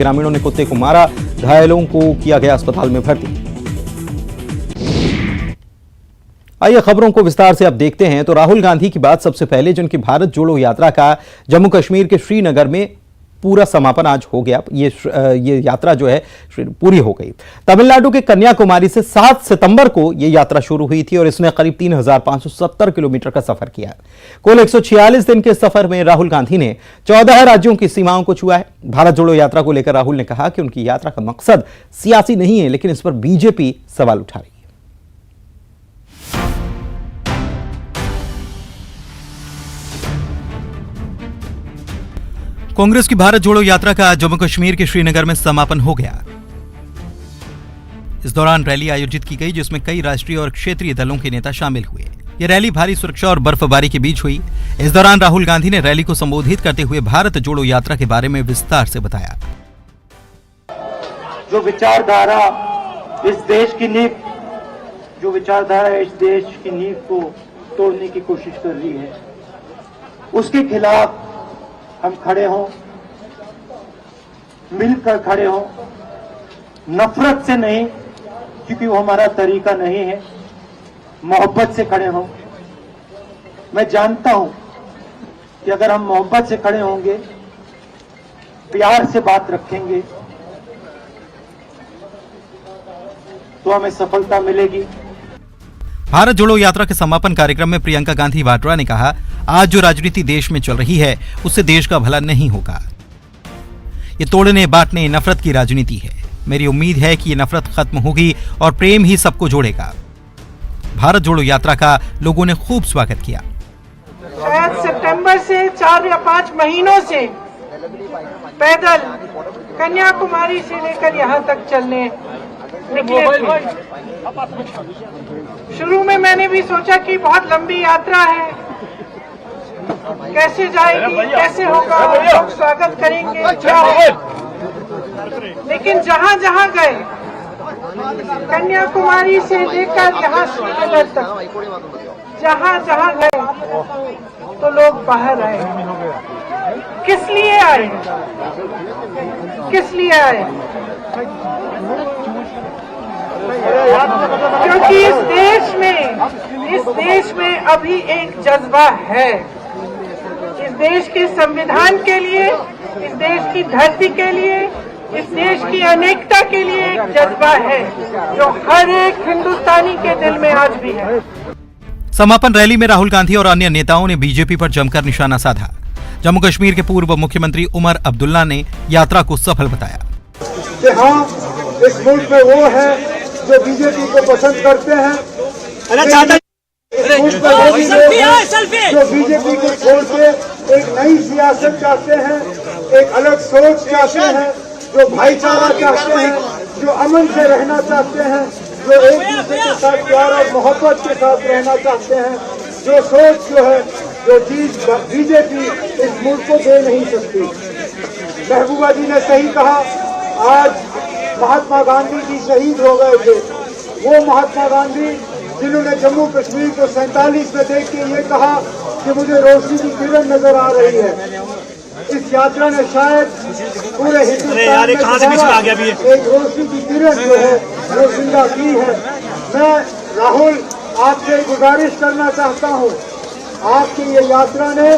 ग्रामीणों ने कुत्ते को मारा, घायलों को किया गया अस्पताल में भर्ती। आइए खबरों को विस्तार से अब देखते हैं। तो राहुल गांधी की बात सबसे पहले, जिनकी भारत जोड़ो यात्रा का जम्मू कश्मीर के श्रीनगर में पूरा समापन आज हो गया। ये यात्रा जो है पूरी हो गई। तमिलनाडु के कन्याकुमारी से 7 सितंबर को यह यात्रा शुरू हुई थी और इसने करीब 3570 किलोमीटर का सफर किया। कुल 146 दिन के सफर में राहुल गांधी ने 14 राज्यों की सीमाओं को छुआ है। भारत जोड़ो यात्रा को लेकर राहुल ने कहा कि उनकी यात्रा का मकसद सियासी नहीं है, लेकिन इस पर बीजेपी सवाल उठा रही है। कांग्रेस की भारत जोड़ो यात्रा का जम्मू कश्मीर के श्रीनगर में समापन हो गया। इस दौरान रैली आयोजित की गई, जिसमें कई राष्ट्रीय और क्षेत्रीय दलों के नेता शामिल हुए। यह रैली भारी सुरक्षा और बर्फबारी के बीच हुई। इस दौरान राहुल गांधी ने रैली को संबोधित करते हुए भारत जोड़ो यात्रा के बारे में विस्तार से बताया। जो विचारधारा इस देश की नींव को तोड़ने की कोशिश कर रही है, उसके खिलाफ हम खड़े हों, मिलकर खड़े हों, नफरत से नहीं, क्योंकि वो हमारा तरीका नहीं है, मोहब्बत से खड़े हों। मैं जानता हूं कि अगर हम मोहब्बत से खड़े होंगे, प्यार से बात रखेंगे, तो हमें सफलता मिलेगी। भारत जोड़ो यात्रा के समापन कार्यक्रम में प्रियंका गांधी वाड्रा ने कहा, आज जो राजनीति देश में चल रही है उससे देश का भला नहीं होगा। ये तोड़ने बांटने नफरत की राजनीति है। मेरी उम्मीद है कि ये नफरत खत्म होगी और प्रेम ही सबको जोड़ेगा। भारत जोड़ो यात्रा का लोगों ने खूब स्वागत किया। शायद सितंबर से 4 या 5 महीनों से पैदल कन्याकुमारी से लेकर यहाँ तक चलने निकले थे। शुरू में मैंने भी सोचा कि बहुत लंबी यात्रा है, कैसे जाएगी, कैसे होगा, लोग स्वागत करेंगे, क्या होगा। लेकिन जहाँ जहाँ गए, कन्याकुमारी से लेकर यहाँ श्रीनगर तक, जहाँ जहाँ गए तो लोग बाहर आए। किस लिए आए? किस लिए आए? क्योंकि इस देश में अभी एक जज्बा है। इस देश के संविधान के लिए, इस देश की धरती के लिए, इस देश की अनेकता के लिए एक जज्बा है जो हर एक हिंदुस्तानी के दिल में आज भी है। समापन रैली में राहुल गांधी और अन्य नेताओं ने बीजेपी पर जमकर निशाना साधा। जम्मू कश्मीर के पूर्व मुख्यमंत्री उमर अब्दुल्ला ने यात्रा को सफल बताया। हाँ, इस मुल्क में वो है जो बीजेपी को पसंद करते हैं, जो बीजेपी को छोड़ के एक नई सियासत चाहते हैं, एक अलग सोच चाहते हैं, जो भाईचारा चाहते हैं, जो अमन से रहना चाहते हैं, जो एक दूसरे के साथ प्यार और मोहब्बत के साथ रहना चाहते हैं। जो सोच जो है, जो चीज बीजेपी इस मुल्क को दे नहीं सकती। महबूबा जी ने सही कहा, आज महात्मा गांधी जी शहीद हो गए थे। वो महात्मा गांधी जिन्होंने जम्मू कश्मीर को 47 में देख के ये कहा कि मुझे रोशनी की किरण नजर आ रही है। इस यात्रा ने शायद पूरे हिंदुस्तान में एक रोशनी की किरण जो है वो जिंदा की है। मैं राहुल आपसे गुजारिश करना चाहता हूँ, आपकी ये यात्रा ने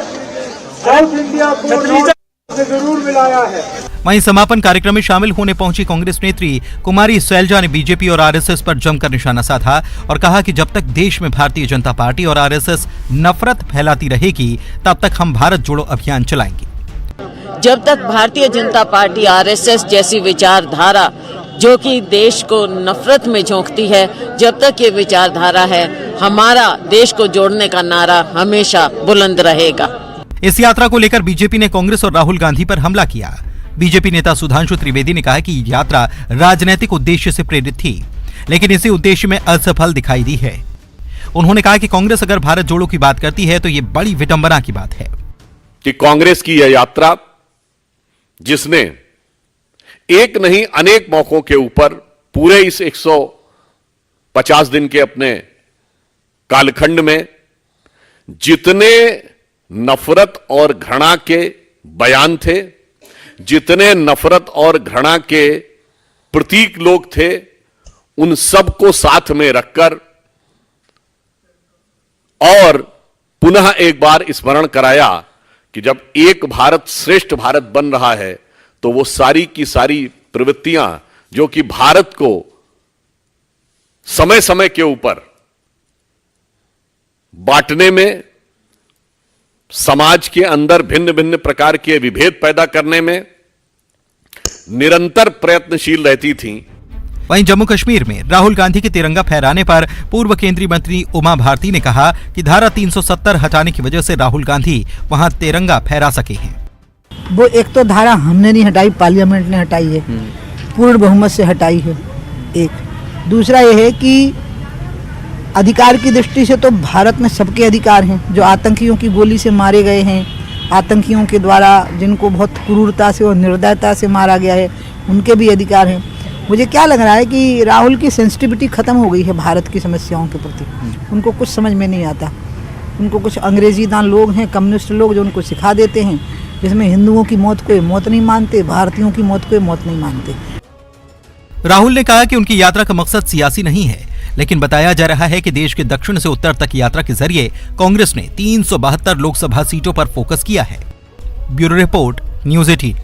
साउथ इंडिया को जरूर मिलाया है। वहीं समापन कार्यक्रम में शामिल होने पहुंची कांग्रेस नेत्री कुमारी सैलजा ने बीजेपी और आरएसएस पर जमकर निशाना साधा और कहा कि जब तक देश में भारतीय जनता पार्टी और आरएसएस नफरत फैलाती रहेगी, तब तक हम भारत जोड़ो अभियान चलाएंगे। जब तक भारतीय जनता पार्टी आरएसएस जैसी विचारधारा जो कि देश को नफरत में झोंकती है, जब तक ये विचारधारा है, हमारा देश को जोड़ने का नारा हमेशा बुलंद रहेगा। इस यात्रा को लेकर बीजेपी ने कांग्रेस और राहुल गांधी पर हमला किया। बीजेपी नेता सुधांशु त्रिवेदी ने कहा कि यात्रा राजनीतिक उद्देश्य से प्रेरित थी, लेकिन इसी उद्देश्य में असफल दिखाई दी है। उन्होंने कहा कि कांग्रेस अगर भारत जोड़ो की बात करती है तो ये बड़ी विडंबना की बात है कि कांग्रेस की यह यात्रा, जिसने एक नहीं अनेक मौकों के ऊपर पूरे इस 150 दिन के अपने कालखंड में जितने नफरत और घृणा के बयान थे, जितने नफरत और घृणा के प्रतीक लोग थे, उन सबको साथ में रखकर और पुनः एक बार स्मरण कराया कि जब एक भारत श्रेष्ठ भारत बन रहा है तो वो सारी की सारी प्रवृत्तियां जो कि भारत को समय समय के ऊपर बांटने में, समाज के अंदर भिन्न भिन्न प्रकार के विभेद पैदा करने में निरंतर प्रयत्नशील रहती थीं। वहीं जम्मू कश्मीर में राहुल गांधी के तिरंगा फहराने पर पूर्व केंद्रीय मंत्री उमा भारती ने कहा कि धारा 370 हटाने की वजह से राहुल गांधी वहां तिरंगा फहरा सके हैं। वो एक तो धारा हमने नहीं हटाई, पार्लियामेंट ने हटाई है, पूर्ण बहुमत से हटाई है। एक दूसरा ये है कि अधिकार की दृष्टि से तो भारत में सबके अधिकार हैं। जो आतंकियों की गोली से मारे गए हैं, आतंकियों के द्वारा जिनको बहुत क्रूरता से और निर्दयता से मारा गया है, उनके भी अधिकार हैं। मुझे क्या लग रहा है कि राहुल की सेंसिटिविटी खत्म हो गई है भारत की समस्याओं के प्रति। उनको कुछ समझ में नहीं आता। उनको कुछ अंग्रेजी दान लोग हैं, कम्युनिस्ट लोग, जो उनको सिखा देते हैं, जिसमें हिंदुओं की मौत को मौत नहीं मानते, भारतीयों की मौत को मौत नहीं मानते। राहुल ने कहा कि उनकी यात्रा का मकसद सियासी नहीं है, लेकिन बताया जा रहा है कि देश के दक्षिण से उत्तर तक यात्रा के जरिए कांग्रेस ने 372 लोकसभा सीटों पर फोकस किया है। Bureau report, news 18।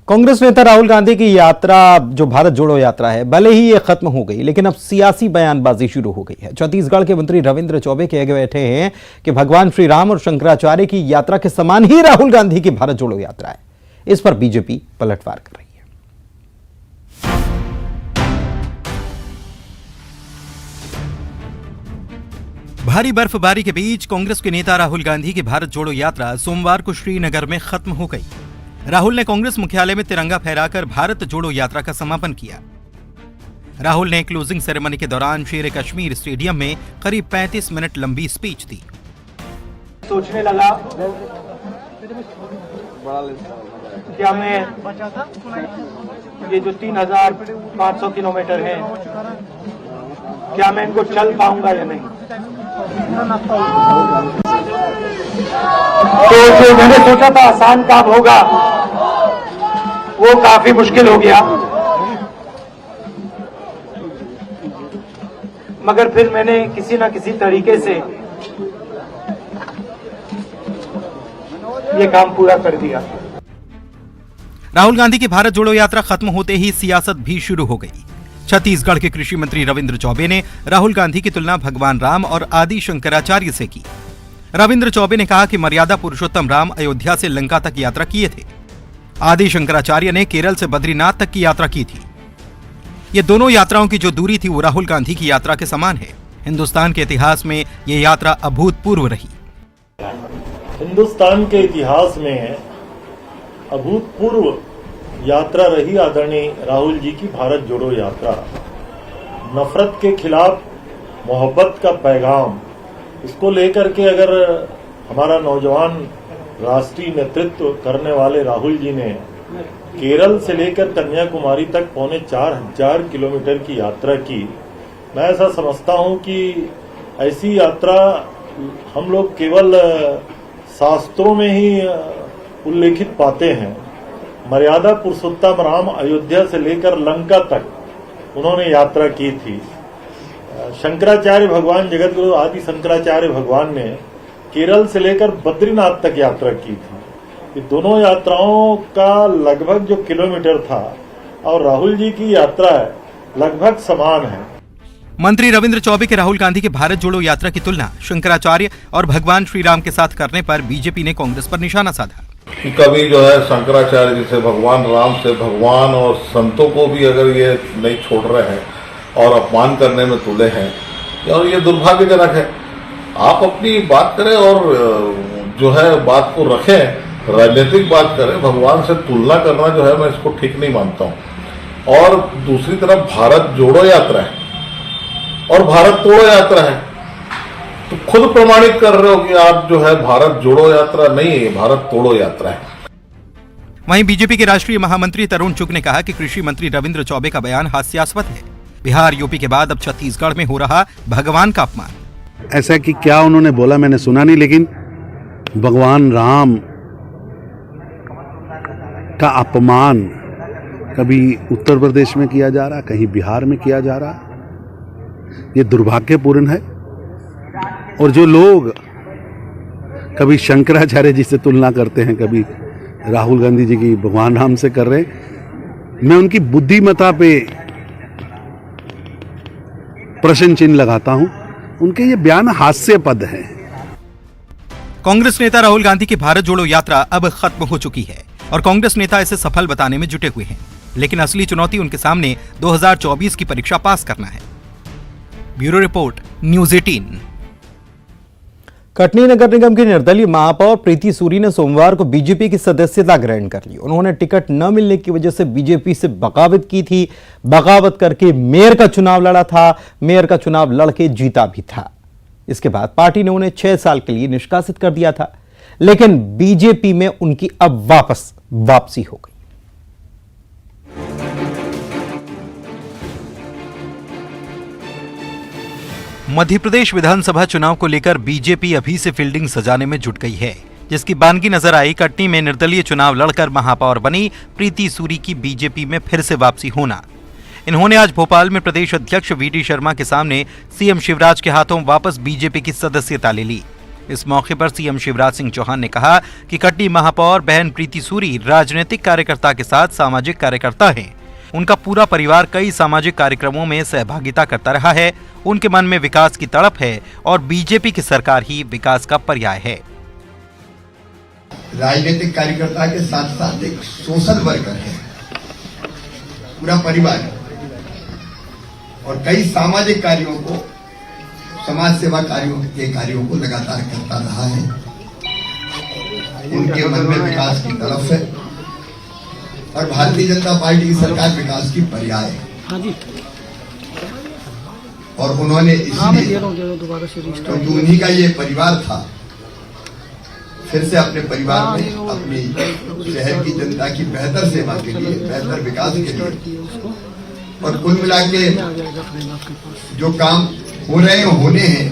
कांग्रेस नेता राहुल गांधी की यात्रा, जो भारत जोड़ो यात्रा है, भले ही ये खत्म हो गई, लेकिन अब सियासी बयानबाजी शुरू हो गई है। छत्तीसगढ़ के मंत्री रविंद्र चौबे कह बैठे हैं कि भगवान श्री राम और शंकराचार्य की यात्रा के समान ही राहुल गांधी की भारत जोड़ो यात्रा है। इस पर बीजेपी पलटवार कर रही है। भारी बर्फबारी के बीच कांग्रेस के नेता राहुल गांधी की भारत जोड़ो यात्रा सोमवार को श्रीनगर में खत्म हो गई। राहुल ने कांग्रेस मुख्यालय में तिरंगा फहराकर भारत जोड़ो यात्रा का समापन किया। राहुल ने क्लोजिंग सेरेमनी के दौरान शेर कश्मीर स्टेडियम में करीब 35 मिनट लंबी स्पीच दी। सोचने लगा क्या मैं ये जो 3500 किलोमीटर है, क्या मैं इनको चल पाऊंगा या नहीं। तो जो मैंने सोचा था आसान काम होगा, वो काफी मुश्किल हो गया। मगर फिर मैंने किसी ना किसी तरीके से ये काम पूरा कर दिया। राहुल गांधी की भारत जोड़ो यात्रा खत्म होते ही सियासत भी शुरू हो गई। छत्तीसगढ़ के कृषि मंत्री रविंद्र चौबे ने राहुल गांधी की तुलना भगवान राम और आदि शंकराचार्य से की। रविंद्र चौबे ने कहा कि मर्यादा पुरुषोत्तम राम अयोध्या से लंका तक यात्रा किए थे। आदि शंकराचार्य ने केरल से बद्रीनाथ तक की यात्रा की थी। ये दोनों यात्राओं की जो दूरी थी वो राहुल गांधी की यात्रा के समान है। हिंदुस्तान के इतिहास में ये यात्रा अभूतपूर्व रही। हिंदुस्तान के इतिहास में अभूतपूर्व यात्रा रही आदरणीय राहुल जी की भारत जोड़ो यात्रा। नफरत के खिलाफ मोहब्बत का पैगाम, इसको लेकर के अगर हमारा नौजवान राष्ट्रीय नेतृत्व करने वाले राहुल जी ने केरल से लेकर कन्याकुमारी तक 4,500 किलोमीटर की यात्रा की, मैं ऐसा समझता हूं कि ऐसी यात्रा हम लोग केवल शास्त्रों में ही उल्लेखित पाते हैं। मर्यादा पुरुषोत्तम राम अयोध्या से लेकर लंका तक उन्होंने यात्रा की थी। शंकराचार्य भगवान, जगत गुरु आदि शंकराचार्य भगवान ने केरल से लेकर बद्रीनाथ तक यात्रा की थी। ये दोनों यात्राओं का लगभग जो किलोमीटर था और राहुल जी की यात्रा है लगभग समान है। मंत्री रविंद्र चौबे के राहुल गांधी की भारत जोड़ो यात्रा की तुलना शंकराचार्य और भगवान श्री राम के साथ करने पर बीजेपी ने कांग्रेस पर निशाना साधा। कभी जो है शंकराचार्य जी से, भगवान राम से, भगवान और संतों को भी अगर ये नहीं छोड़ रहे हैं और अपमान करने में तुले हैं, और ये दुर्भाग्यजनक है। आप अपनी बात करें और जो है बात को रखें, राजनीतिक बात करें। भगवान से तुलना करना जो है मैं इसको ठीक नहीं मानता हूं। और दूसरी तरफ भारत जोड़ो यात्रा है और भारत तोड़ो यात्रा है, तो खुद प्रमाणित कर रहे हो कि आप जो है भारत जोड़ो यात्रा नहीं है, भारत तोड़ो यात्रा है। वहीं बीजेपी के राष्ट्रीय महामंत्री तरुण चुग ने कहा कि कृषि मंत्री रविंद्र चौबे का बयान हास्यास्पद है। बिहार, यूपी के बाद अब छत्तीसगढ़ में हो रहा भगवान का अपमान। ऐसा कि क्या उन्होंने बोला मैंने सुना नहीं, लेकिन भगवान राम का अपमान कभी उत्तर प्रदेश में किया जा रहा, कहीं बिहार में किया जा रहा, ये दुर्भाग्यपूर्ण है। और जो लोग कभी शंकराचार्य जी से तुलना करते हैं, कभी राहुल गांधी जी की भगवान राम से कर रहे हैं, मैं उनकी बुद्धिमत्ता पे प्रश्न चिन्ह लगाता हूं। उनके ये बयान हास्यास्पद हैं। कांग्रेस नेता राहुल गांधी की भारत जोड़ो यात्रा अब खत्म हो चुकी है और कांग्रेस नेता इसे सफल बताने में जुटे हुए हैं, लेकिन असली चुनौती उनके सामने 2024 की परीक्षा पास करना है। Bureau report, news 18। कटनी नगर निगम की निर्दलीय महापौर प्रीति सूरी ने सोमवार को बीजेपी की सदस्यता ग्रहण कर ली। उन्होंने टिकट न मिलने की वजह से बीजेपी से बगावत की थी। बगावत करके मेयर का चुनाव लड़ा था, मेयर का चुनाव लड़के जीता भी था। इसके बाद पार्टी ने उन्हें 6 साल के लिए निष्कासित कर दिया था, लेकिन बीजेपी में उनकी अब वापसी हो गई। मध्य प्रदेश विधानसभा चुनाव को लेकर बीजेपी अभी से फील्डिंग सजाने में जुट गई है, जिसकी बानगी नजर आई कटनी में निर्दलीय चुनाव लड़कर महापौर बनी प्रीति सूरी की बीजेपी में फिर से वापसी होना। इन्होंने आज भोपाल में प्रदेश अध्यक्ष वीडी शर्मा के सामने सीएम शिवराज के हाथों वापस बीजेपी की सदस्यता ले ली। इस मौके पर सीएम शिवराज सिंह चौहान ने कहा कि कटनी महापौर बहन प्रीति सूरी राजनीतिक कार्यकर्ता के साथ सामाजिक कार्यकर्ता हैं। उनका पूरा परिवार कई सामाजिक कार्यक्रमों में सहभागिता करता रहा है। उनके मन में विकास की तड़प है और बीजेपी की सरकार ही विकास का पर्याय है। राजनीतिक कार्यकर्ता के साथ साथ एक सोशल वर्कर है, पूरा परिवार है और कई सामाजिक कार्यों को, समाज सेवा कार्यों को लगातार करता रहा है। उनके मन में विकास की तड़प है और भारतीय जनता पार्टी की सरकार विकास की पर्याय है। और उन्होंने इसलिए, क्योंकि उन्हीं का ये परिवार था, फिर से अपने परिवार में अपनी शहर की जनता की बेहतर सेवा के लिए, बेहतर विकास के लिए और कुल मिला के जो काम हो रहे हैं, होने हैं,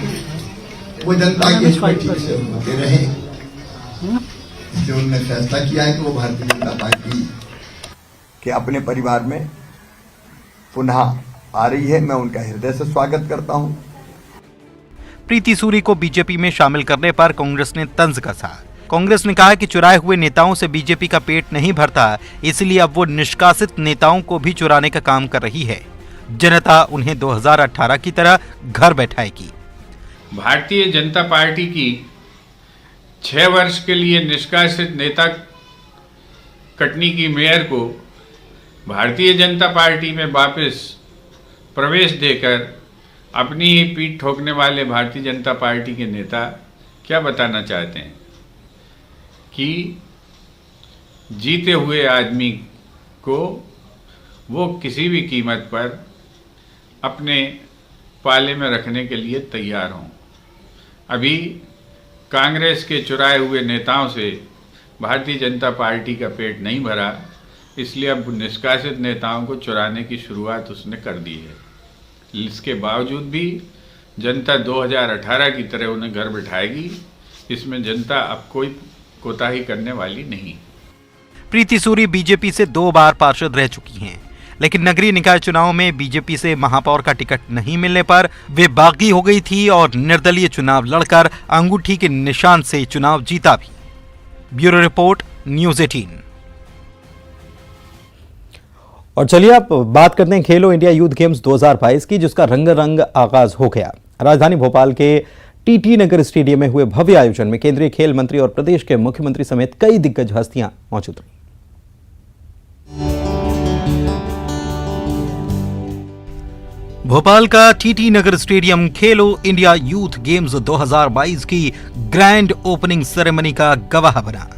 वो जनता के हित में ठीक से होते रहे। इसलिए उन्होंने फैसला किया है कि वो भारतीय जनता पार्टी के अपने परिवार में पुनः आ रही है। मैं उनका हृदय से स्वागत करता हूं। प्रीति सूरी को बीजेपी में शामिल करने पर कांग्रेस ने तंज कसा। कांग्रेस ने कहा कि चुराए हुए नेताओं से बीजेपी का पेट नहीं भरता, इसलिए अब वो निष्कासित नेताओं को भी चुराने का काम कर रही है। जनता उन्हें 2018 की तरह घर बैठाएगी। भारतीय जनता पार्टी की 6 वर्ष के लिए निष्कासित नेता कटनी की मेयर को भारतीय जनता पार्टी में वापस प्रवेश देकर अपनी ही पीठ ठोकने वाले भारतीय जनता पार्टी के नेता क्या बताना चाहते हैं कि जीते हुए आदमी को वो किसी भी कीमत पर अपने पाले में रखने के लिए तैयार हों। अभी कांग्रेस के चुराए हुए नेताओं से भारतीय जनता पार्टी का पेट नहीं भरा, इसलिए अब निष्कासित नेताओं को चुराने की शुरुआत उसने कर दी है। इसके बावजूद भी जनता 2018 की तरह उन्हें घर बिठाएगी। इसमें जनता अब कोई कोताही करने वाली नहीं। प्रीति सूरी बीजेपी से 2 बार पार्षद रह चुकी हैं, लेकिन नगरीय निकाय चुनाव में बीजेपी से महापौर का टिकट नहीं मिलने पर वे बागी हो गई थी और निर्दलीय चुनाव लड़कर अंगूठी के निशान से चुनाव जीता भी। Bureau report, news 18। और चलिए अब बात करते हैं खेलो इंडिया यूथ गेम्स 2022 की, जिसका रंग आगाज हो गया। राजधानी भोपाल के टीटी नगर स्टेडियम में हुए भव्य आयोजन में केंद्रीय खेल मंत्री और प्रदेश के मुख्यमंत्री समेत कई दिग्गज हस्तियां मौजूद रहीं। भोपाल का टीटी नगर स्टेडियम खेलो इंडिया यूथ गेम्स 2022 की ग्रैंड ओपनिंग सेरेमनी का गवाह बना।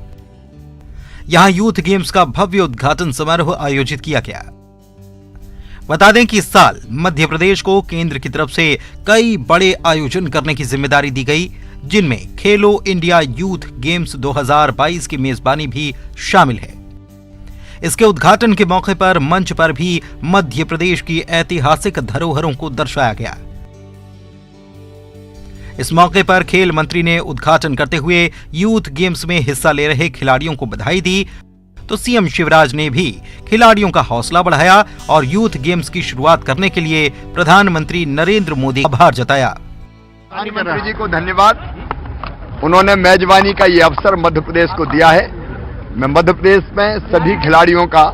यहां यूथ गेम्स का भव्य उद्घाटन समारोह आयोजित किया गया। बता दें कि इस साल मध्य प्रदेश को केंद्र की तरफ से कई बड़े आयोजन करने की जिम्मेदारी दी गई, जिनमें खेलो इंडिया यूथ गेम्स 2022 की मेजबानी भी शामिल है। इसके उद्घाटन के मौके पर मंच पर भी मध्य प्रदेश की ऐतिहासिक धरोहरों को दर्शाया गया। इस मौके पर खेल मंत्री ने उद्घाटन करते हुए यूथ गेम्स में हिस्सा ले रहे खिलाड़ियों को बधाई दी तो सीएम शिवराज ने भी खिलाड़ियों का हौसला बढ़ाया और यूथ गेम्स की शुरुआत करने के लिए प्रधानमंत्री नरेंद्र मोदी का आभार जताया। प्रधानमंत्री जी को धन्यवाद, उन्होंने मेजबानी का ये अवसर मध्य प्रदेश को दिया है। मैं मध्य प्रदेश में सभी खिलाड़ियों का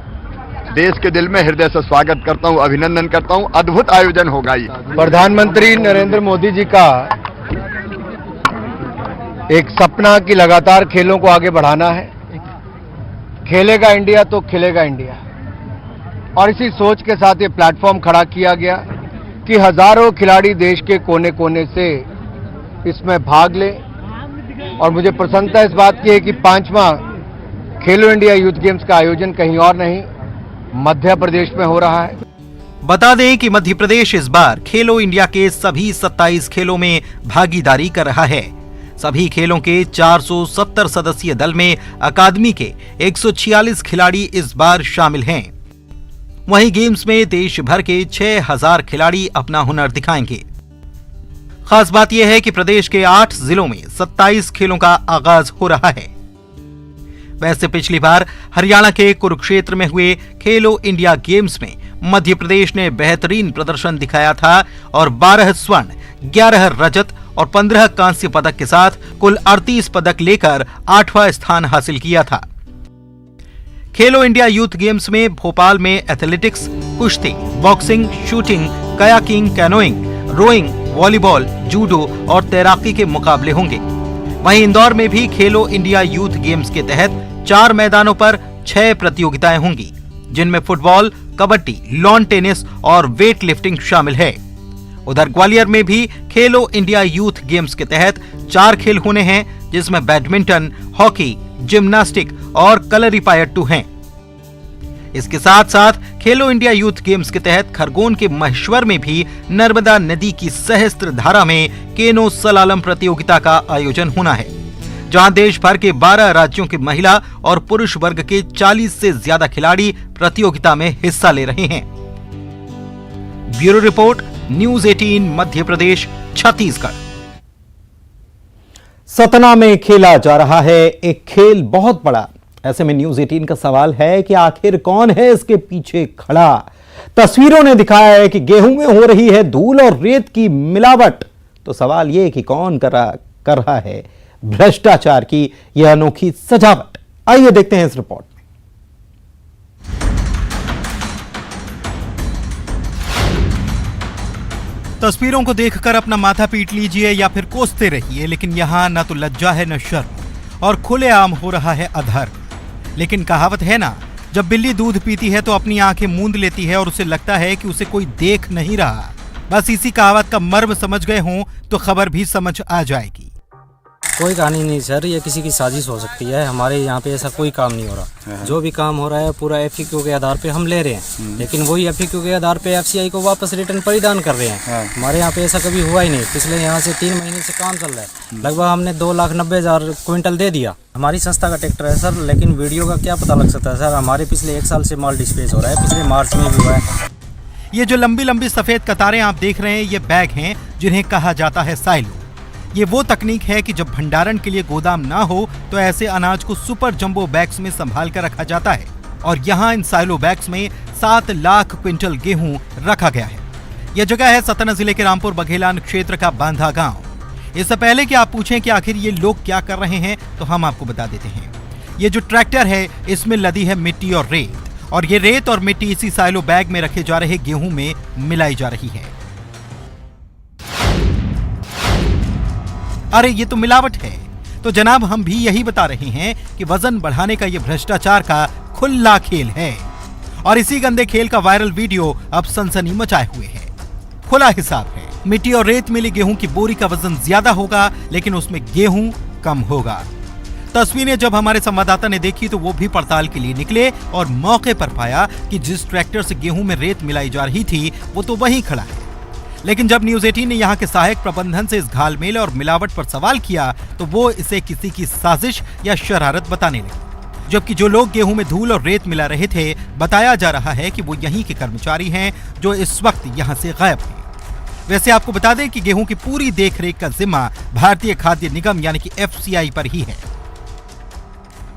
देश के दिल में हृदय से स्वागत करता हूं, अभिनंदन करता हूं। अद्भुत आयोजन होगा ये। प्रधानमंत्री नरेंद्र मोदी जी का एक सपना कि लगातार खेलों को आगे बढ़ाना है। खेलेगा इंडिया तो खिलेगा इंडिया, और इसी सोच के साथ ये प्लेटफॉर्म खड़ा किया गया कि हजारों खिलाड़ी देश के कोने कोने से इसमें भाग लें। और मुझे प्रसन्नता इस बात की है कि 5वां खेलो इंडिया यूथ गेम्स का आयोजन कहीं और नहीं, मध्य प्रदेश में हो रहा है। बता दें कि मध्य प्रदेश इस बार खेलो इंडिया के सभी 27 खेलों में भागीदारी कर रहा है। सभी खेलों के 470 सदस्यीय दल में अकादमी के 146 खिलाड़ी इस बार शामिल हैं। वहीं गेम्स में देश भर के 6000 खिलाड़ी अपना हुनर दिखाएंगे। खास बात यह है कि प्रदेश के 8 जिलों में 27 खेलों का आगाज हो रहा है। वैसे पिछली बार हरियाणा के कुरुक्षेत्र में हुए खेलो इंडिया गेम्स में मध्य प्रदेश ने बेहतरीन प्रदर्शन दिखाया था और 12 स्वर्ण, 11 रजत और 15 कांस्य पदक के साथ कुल 38 पदक लेकर 8वां स्थान हासिल किया था। खेलो इंडिया यूथ गेम्स में भोपाल में एथलेटिक्स, कुश्ती, boxing, shooting, kayaking, canoeing, rowing, volleyball, judo और तैराकी के मुकाबले होंगे। वहीं इंदौर में भी खेलो इंडिया यूथ गेम्स के तहत 4 मैदानों पर 6 प्रतियोगिताएं होंगी, जिनमें फुटबॉल, कबड्डी, लॉन टेनिस और वेट लिफ्टिंग शामिल है। उधर ग्वालियर में भी खेलो इंडिया यूथ गेम्स के तहत 4 खेल होने हैं, जिसमें बैडमिंटन, हॉकी, जिम्नास्टिक और कलरीपायट्टू हैं। इसके साथ साथ खेलो इंडिया यूथ गेम्स के तहत खरगोन के महेश्वर में भी नर्मदा नदी की सहस्त्र धारा में केनो सलालम प्रतियोगिता का आयोजन होना है, जहां देश भर के 12 राज्यों के महिला और पुरुष वर्ग के 40 से ज्यादा खिलाड़ी प्रतियोगिता में हिस्सा ले रहे हैं। Bureau report, news 18 Madhya Pradesh, Chhattisgarh. Satna में खेला जा रहा है एक खेल बहुत बड़ा। ऐसे में न्यूज 18 का सवाल है कि आखिर कौन है इसके पीछे खड़ा। तस्वीरों ने दिखाया है कि गेहूं में हो रही है धूल और रेत की मिलावट। तो सवाल यह कि कौन कर रहा है भ्रष्टाचार की यह अनोखी सजावट। आइए देखते हैं इस रिपोर्ट में। तस्वीरों को देखकर अपना माथा पीट लीजिए या फिर कोसते रहिए, लेकिन यहां न तो लज्जा है न शर्म और खुलेआम हो रहा है अधर्म। लेकिन कहावत है ना, जब बिल्ली दूध पीती है तो अपनी आंखें मूंद लेती है और उसे लगता है कि उसे कोई देख नहीं रहा। बस इसी कहावत का मर्म समझ गए हों तो खबर भी समझ आ जाएगी। कोई कहानी नहीं सर, ये किसी की साजिश हो सकती है। हमारे यहाँ पे ऐसा कोई काम नहीं हो रहा। जो भी काम हो रहा है पूरा FAQ के आधार पे हम ले रहे हैं, लेकिन वही FAQ के आधार पे FCI को वापस रिटर्न परिधान कर रहे हैं। हमारे यहाँ पे ऐसा कभी हुआ ही नहीं। पिछले यहाँ से 3 महीने से काम चल रहा है। लगभग हमने 2,90,000 क्विंटल दे दिया। हमारी संस्था का ट्रैक्टर है सर, लेकिन वीडियो का क्या पता लग सकता है सर। हमारे पिछले 1 साल से माल डिस्पैच हो रहा है, पिछले मार्च में भी हुआ है। ये जो लंबी लंबी सफेद कतारें आप देख रहे हैं, ये बैग हैं जिन्हें कहा जाता है साइलो। ये वो तकनीक है कि जब भंडारण के लिए गोदाम ना हो तो ऐसे अनाज को सुपर जंबो बैग्स में संभाल कर रखा जाता है। और यहाँ इन साइलो बैग्स में 7 लाख क्विंटल गेहूं रखा गया है। यह जगह है सतना जिले के रामपुर बघेलान क्षेत्र का बांधा गांव। इससे पहले कि आप पूछें कि आखिर ये लोग क्या कर रहे हैं, तो हम आपको बता देते हैं। ये जो ट्रैक्टर है, इसमें लदी है मिट्टी और रेत, और ये रेत और मिट्टी इसी साइलो बैग में रखे जा रहे गेहूं में मिलाई जा रही है। अरे ये तो मिलावट है। तो जनाब, हम भी यही बता रहे हैं कि वजन बढ़ाने का ये भ्रष्टाचार का खुला खेल है। और इसी गंदे खेल का वायरल वीडियो अब सनसनी मचाए हुए है। खुला हिसाब है, मिट्टी और रेत मिली गेहूं की बोरी का वजन ज्यादा होगा, लेकिन उसमें गेहूं कम होगा। तस्वीरें जब हमारे संवाददाता ने देखी तो वो भी पड़ताल के लिए निकले और मौके पर पाया कि जिस ट्रैक्टर से गेहूं में रेत मिलाई जा रही थी वो तो वहीं खड़ा है। लेकिन जब न्यूज 18 ने यहाँ के सहायक प्रबंधन से इस घालमेल और मिलावट पर सवाल किया तो वो इसे किसी की साजिश या शरारत बताने लगे। जबकि जो लोग गेहूं में धूल और रेत मिला रहे थे, बताया जा रहा है कि वो यहीं के कर्मचारी हैं जो इस वक्त यहाँ से गायब हैं। वैसे आपको बता दें कि गेहूं की पूरी देखरेख का जिम्मा भारतीय खाद्य निगम यानी कि FCI पर ही है।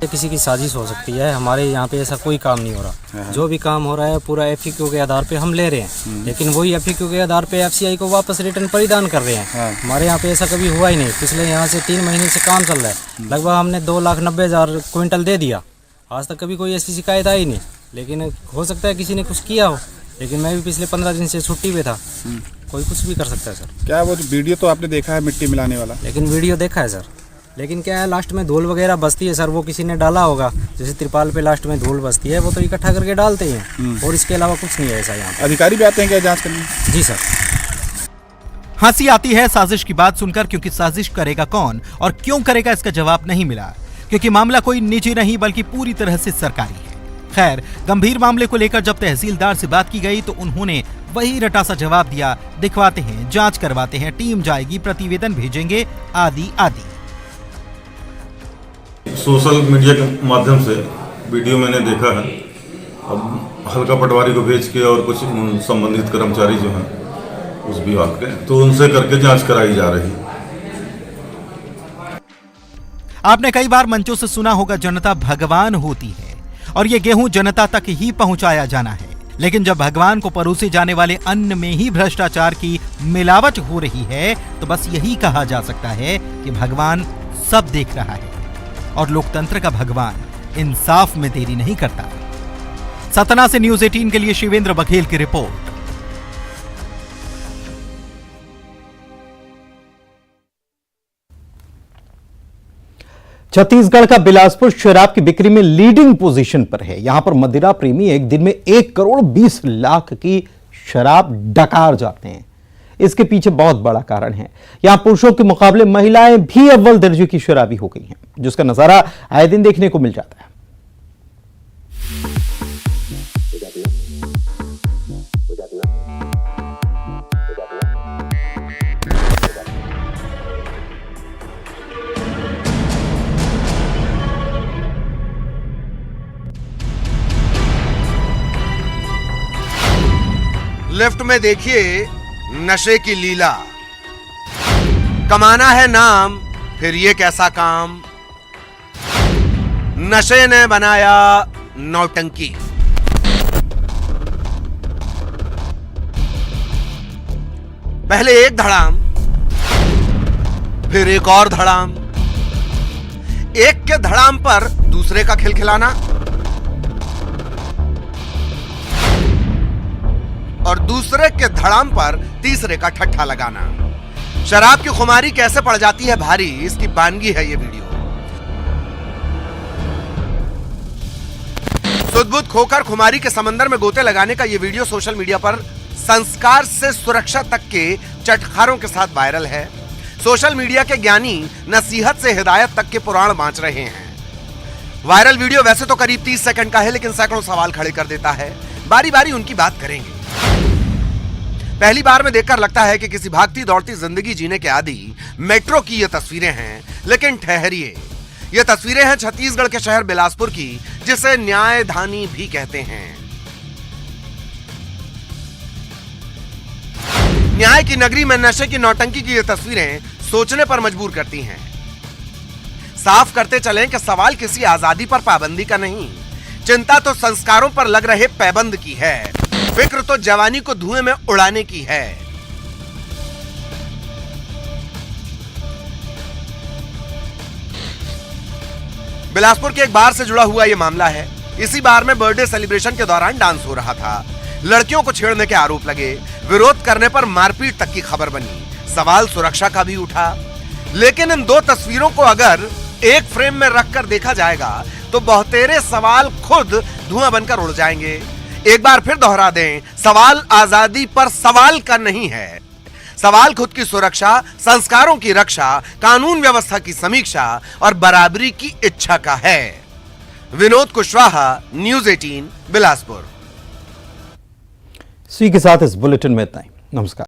किसी की साजिश हो सकती है, हमारे यहाँ पे ऐसा कोई काम नहीं हो रहा। जो भी काम हो रहा है पूरा एफईक्यू के आधार पे हम ले रहे हैं, लेकिन वही एफईक्यू के आधार पे एफसीआई को वापस रिटर्न परिधान कर रहे हैं। हमारे यहाँ पे ऐसा कभी हुआ ही नहीं। पिछले यहाँ से 3 महीने से काम चल रहा है, लगभग हमने 2,90,000 क्विंटल दे दिया। आज तक कभी कोई ऐसी शिकायत आई नहीं, लेकिन हो सकता है किसी ने कुछ किया हो। लेकिन मैं भी पिछले 15 दिन से छुट्टी पे था, कोई कुछ भी कर सकता है सर। क्या वो वीडियो तो आपने देखा है मिट्टी मिलाने वाला? लेकिन वीडियो देखा है सर, लेकिन क्या है लास्ट में धूल वगैरह बसती है सर, वो किसी ने डाला होगा। जैसे त्रिपाल पे लास्ट में धूल बसती है, वो तो इकट्ठा करके डालते ही हैं, और इसके अलावा कुछ नहीं है ऐसा यहाँ पे। अधिकारी भी आते हैं क्या जांच करने? जी सर। हंसी आती है साजिश की बात सुनकर, क्योंकि साजिश करेगा कौन और क्यों करेगा इसका जवाब नहीं मिला, क्योंकि मामला कोई निजी नहीं बल्कि पूरी तरह से सरकारी है। खैर, गंभीर मामले को लेकर जब तहसीलदार से बात की गई तो उन्होंने वही रटा सा जवाब दिया, दिखवाते हैं, जांच करवाते हैं, टीम जाएगी, प्रतिवेदन भेजेंगे, आदि आदि। सोशल मीडिया के माध्यम से वीडियो मैंने देखा है। अब हल्का पटवारी को भेज के और कुछ संबंधित कर्मचारी जो हैं उस विभाग के, तो उनसे करके जांच कराई जा रही है। आपने कई बार मंचों से सुना होगा जनता भगवान होती है और ये गेहूं जनता तक ही पहुंचाया जाना है। लेकिन जब भगवान को परोसे जाने वाले अन्न में ही भ्रष्टाचार की मिलावट हो रही है तो बस यही कहा जा सकता है कि भगवान सब देख रहा है और लोकतंत्र का भगवान इंसाफ में देरी नहीं करता। सतना से न्यूज़ 18 के लिए शिवेंद्र बघेल की रिपोर्ट। छत्तीसगढ़ का बिलासपुर शराब की बिक्री में लीडिंग पोजीशन पर है। यहां पर मदिरा प्रेमी एक दिन में 1,20,00,000 की शराब डकार जाते हैं। इसके पीछे बहुत बड़ा कारण है, यहां पुरुषों के मुकाबले महिलाएं भी अव्वल दर्जे की शराबी हो गई हैं, जिसका नजारा आए दिन देखने को मिल जाता है। लेफ्ट में देखिए नशे की लीला, कमाना है नाम फिर ये कैसा काम, नशे ने बनाया नौटंकी। पहले एक धड़ाम फिर एक और धड़ाम, एक के धड़ाम पर दूसरे का खिलखिलाना और दूसरे के धड़ाम पर तीसरे का ठट्ठा लगाना। शराब की खुमारी कैसे पड़ जाती है भारी, इसकी बानगी है ये वीडियो। सुध-बुध खोकर खुमारी के समंदर में गोते लगाने का ये वीडियो सोशल मीडिया पर संस्कार से सुरक्षा तक के चटखारों के साथ वायरल है। सोशल मीडिया के ज्ञानी नसीहत से हिदायत तक के पुराण बांच रहे हैं। वायरल वीडियो वैसे तो करीब 30 सेकंड का है, लेकिन सैकड़ों सवाल खड़े कर देता है। बारी बारी उनकी बात करेंगे। पहली बार में देखकर लगता है कि किसी भागती दौड़ती जिंदगी जीने के आदी मेट्रो की ये तस्वीरें हैं, लेकिन ठहरिए, ये तस्वीरें हैं छत्तीसगढ़ के शहर बिलासपुर की, जिसे न्यायधानी भी कहते हैं। न्याय की नगरी में नशे की नौटंकी की ये तस्वीरें सोचने पर मजबूर करती हैं। साफ करते चलें कि सवाल किसी आजादी पर पाबंदी का नहीं, चिंता तो संस्कारों पर लग रहे पैबंद की है, फिक्र तो जवानी को धुएं में उड़ाने की है। बिलासपुर के एक बार से जुड़ा हुआ यह मामला है। इसी बार में बर्थडे सेलिब्रेशन के दौरान डांस हो रहा था। लड़कियों को छेड़ने के आरोप लगे, विरोध करने पर मारपीट तक की खबर बनी। सवाल सुरक्षा का भी उठा। लेकिन इन दो तस्वीरों को अगर एक फ्रेम में रखकर देखा जाएगा तो बहुतेरे सवाल खुद धुआं बनकर उड़ जाएंगे। एक बार फिर दोहरा दें, सवाल आजादी पर सवाल का नहीं है। सवाल खुद की सुरक्षा, संस्कारों की रक्षा, कानून व्यवस्था की समीक्षा और बराबरी की इच्छा का है। विनोद कुशवाहा, न्यूज़ 18 बिलासपुर। इसी के साथ इस बुलेटिन में इतना ही। नमस्कार।